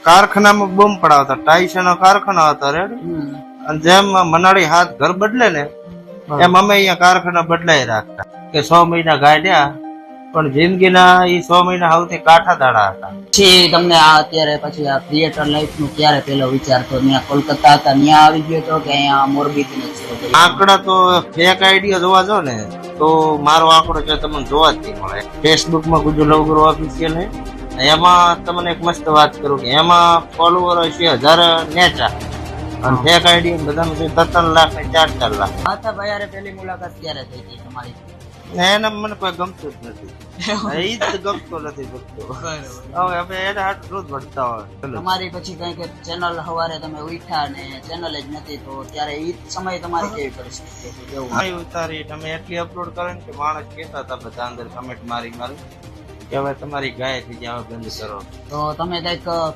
કારખાનામાં બોમ્બ પડાવતા, ટાઈસનો કારખાનો હતો રેડી. અને જેમ મનાળી હાથ ઘર બદલે ને એમ અમે અહીંયા કારખાના બદલાઈ રાખતા કે 6 મહિના ગાડ્યા, પણ જિંદગીના એ 6 મહિના સૌથી કાઠા દાડા હતા. પછી તમને આ અત્યારે પછી આ ક્રિએટર લાઈફ નું ક્યારે પેલો વિચાર તો ત્યાં કોલકાતા હતા ત્યાં આવી ગયો તો કે અહીંયા મોરબી થી જ? આંકડા તો ફેક આઈડિયા જોવા જો ને તો મારો આંકડો છે તમને જોવા જ નહીં મળે. ફેસબુક માં ગુજુ લવગુરુ ઓફિશિયલ હે, એમાં તમને એક મસ્ત વાત કરું કે એમાં ફોલોવર છે 1000 નેચા, અને ફેક આઈડિયા બધાનું છે 3 લાખ ને 4 લાખ. માતા ભાઈ પેલી મુલાકાત ક્યારે થઈ હતી તમારી? એને મને કોઈ ગમતું જ નથી, એ જ ગમતો નથી ગમતો. હવે અમે એને હાથ રોજ ભણતા હોય. તમારી પછી કઈ કે ચેનલ સવારે તમે ઉઠ્યા ને ચેનલ જ નથી, તો ત્યારે એ સમય તમારી કેવી પરિસ્થિતિ હતી? કેવું ઉતારી તમે એટલી અપલોડ કરો ને કે માણસ કહેતા હતા બધા અંદર કમેન્ટ મારી કે હવે તમારી ગાય થઈ જાય, બંધ કરો. તો તમે કઈક